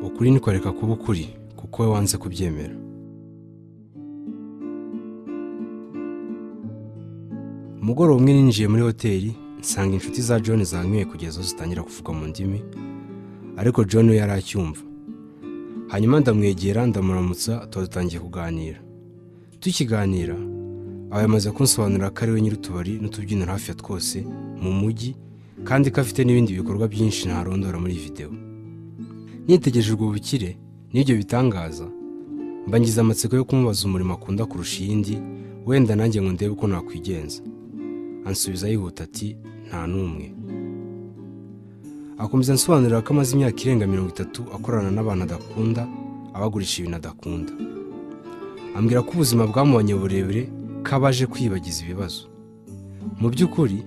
ukuri nikwereka kuba ukuri kuko we wanze kubyemera. Umugoroba umwe ninjiye muri hoteli nsanga inshuti za John zanyweye kugeza aho zitangira kuvuga mu ndimi, ariko John we yari acyumva. Hanyuma ndamwegera ndamuramutsa dutangiye kuganira. Tukiganira aba yamaze kunsobanurira ko ari we nyir'utubari n'utubyiniro hafi ya twose mu mujyi, kandi ko afite n'ibindi bikorwa byinshi ntarondora muri video. Nitegereje ubwo bukire n'ibyo bitangaza, mba ngize amatsiko yo kumubaza umurimo akunda kurusha iyindi, wenda nanjye ngo ndebe uko nakwigenza. Ansubiza yihuta ati nta n'umwe. Akomeza ansobanurira ko amaze imyaka irenga 30 akorana n'abantu adakunda, abagurisha ibintu adakunda. Ambwira ko ubuzima bwamubanye burebure, kabaje kwibagiza ibibazo. Mu by'ukuri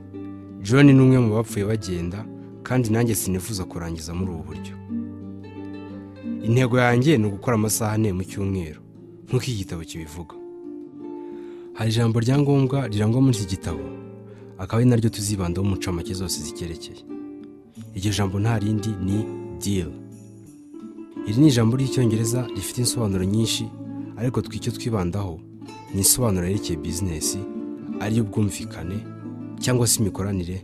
John ni umwe mu bapfuye bagenda, kandi nanjye sinifuza kurangiza muri ubu buryo. Intego yanjye ni ugukora amasaha 4 mu cyumweru nk'uko iki gitabo kibivuga. Hari ijambo rya ngombwa rirangwa muri iki gitabo, akaba ari naryo tuzibandaho mu ncamake zose zikerekeye. Iryo jambo nta rindi ni deal. Iri ni ijambo ry'icyongereza rifite insobanuro nyinshi, ariko twicyo twibandaho ni insobanuro yerekeye business, ari ubwumvikane cyangwa se imikoranire,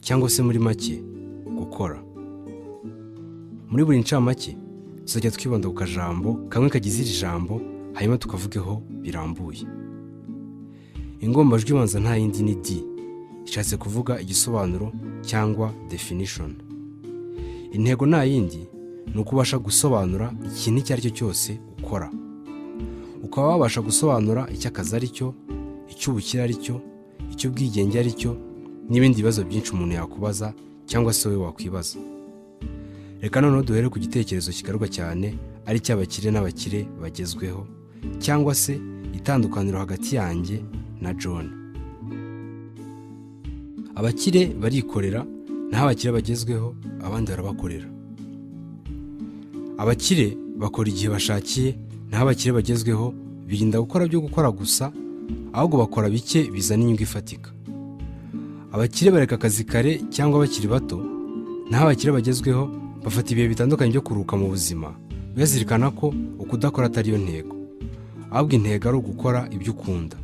cyangwa se muri make gukora. Muri buri ncamake tuzajya twibanda ku kajambo kamwe kagize iri jambo, hanyuma tukavugeho birambuye. Ingombajwi ibanza nta yindi ni D, ishatse kuvuga igisobanuro cyangwa definition. Intego nta yindi ni ukubasha gusobanura ikintu icyo ari cyo cyose ukora. Ukaba wabasha gusobanura icyo akazi ari cyo, icyo ubukire ari cyo, icyo ubwigenge ari cyo, n'ibindi bibazo byinshi umuntu yakubaza cyangwa se wowe wakwibaza. Reka noneho duhere ku gitekerezo kigaruka cyane, ari cy'abakire n'abakire bagezweho, cyangwa se itandukaniro hagati yanjye na John. Abakire barikorera, naho abakire bagezweho abandi barabakorera. Abakire bakora igihe bashakiye, naho abakire bagezweho birinda gukora byo gukora gusa, ahubwo bakora bike bizana inyungu ifatika. Abakire bareka akazi kare cyangwa bakiri bato, naho abakire bagezweho bafata ibihe bitandukanye byo kuruhuka mu buzima, bazirikana ko ukudakora atari yo ntego, ahubwo intego ari ugukora ibyo ukunda.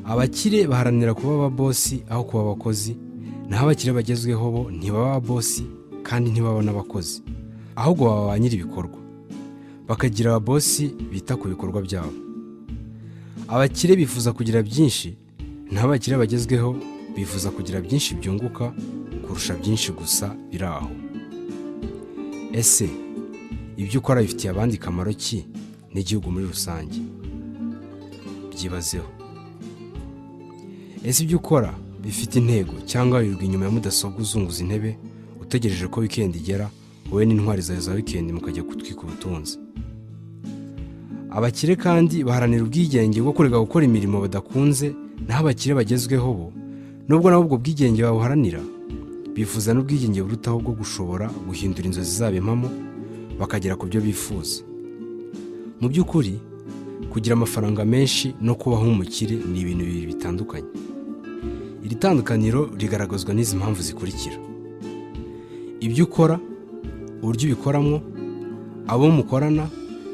Abakire baharanira kuba ababosi aho kuba abakozi, naho abakire bagezweho bo ntibaba ababosi kandi ntibabona abakozi, ahubwo baba ba nyir'ibikorwa, bakagira ababosi bita ku bikorwa byabo. Abakire bifuza kugira byinshi, naho abakire bagezweho bifuza kugira byinshi byunguka kurusha byinshi gusa biri aho. Ese ibyo ukora bifitiye abandi kamaro ki n'igihugu muri rusange? Byibazeho. Ese ibyo ukora bifite intego cyangwa wirirwa inyuma ya mudasobwa uzunguza intebe utegereje ko weekend igera, wowe n'intwari zawe za weekend mukajya kutwika ubutunzi? Abakire kandi baharanira ubwigenge bwo kureka gukora imirimo badakunze, naho abakire bagezweho bo nubwo nabo ubwo bwigenge babuharanira, bifuza n'ubwigenge burutaho bwo gushobora guhindura inzozi zabo impamo, bakagera ku byo bifuza. Mu by'ukuri kugira amafaranga menshi no kubaho nk'umukire ni ibintu bibiri bitandukanye. Iri tandukaniro rigaragazwa n'izi mpamvu zikurikira: ibyo ukora, uburyo ubikoramo, abo mukorana,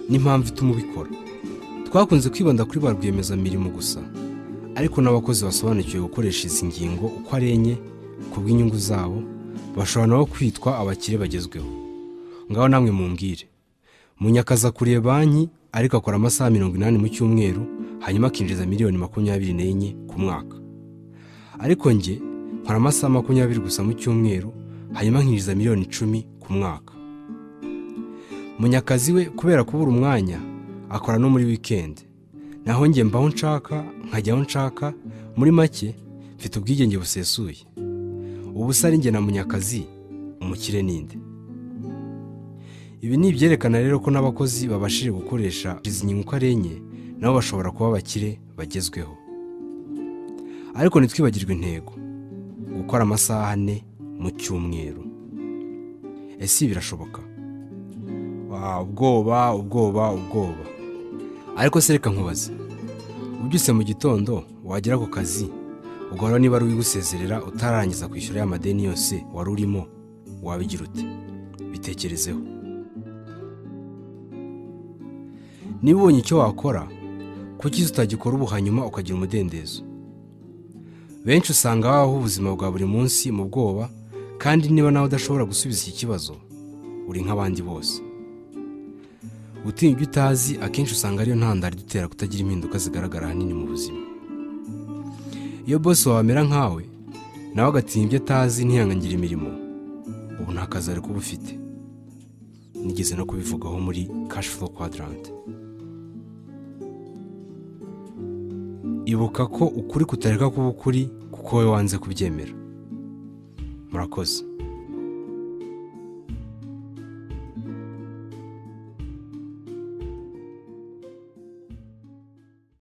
n'impamvu ituma ubikora. Twakunze kwibanda kuri ba rwiyemezamirimo gusa, ariko n'abakozi basobanukiwe gukoresha izi ngingo uko ari enye ku bw'inyungu zabo, bashobora nabo kwitwa abakire bagezweho. Ngaho namwe mumbwire, Munyakazi akuriye banki ariko akora amasaha 80 mu cyumweru, hanyuma akinjiza miliyoni 24 ku mwaka. Ariko njye nkora amasaha 20 gusa mu cyumweru, hanyuma nkinjiza miliyoni 10 ku mwaka. Munyakazi we kubera kubura umwanya akora no muri weekend, naho njye mbaho nshaka nkajyaho nshaka. Muri make mfite ubwigenge busesuye. Ubu sari njye na Munyakazi, umukire ninde? Ibi ni ibyerekana rero ko n'abakozi babashije gukoresha izi nyungu uko ari enye, nabo bashobora kuba abakire bagezweho. Ariko ntitwibagirwe intego: gukora amasaha 4 mu cyumweru. Ese birashoboka? Ubwoba. Ariko se reka nkubaze, ubyutse mu gitondo wagera ku kazi, ugahora niba ari ugusezerera utarangiza kwishyura ya madeni yose wari urimo, wabigira ute? bitekerezeho. Niba ubonye icyo wakora, kuki utagikora ubu hanyuma ukagira umudendezo? Benshi usanga babaho ubuzima bwa buri munsi mu bwoba, kandi niba nawe udashobora gusubiza iki kibazo, uri nk'abandi bose. Gutinya ibyo utazi akenshi usanga ariyo ntandaro idutera kutagira impinduka zigaragara ahanini mu buzima. Iyo boss wawe amera nkawe, nawe agatinya ibyo atazi ntiyangangire imirimo, ubu nta kazi ari kuba ufite. Nigeze no kubivugaho muri cash flow quadrant. Ibuka ko ukuri kutareka kuba ukuri kuko wowe wanze kubyemera. Murakoze.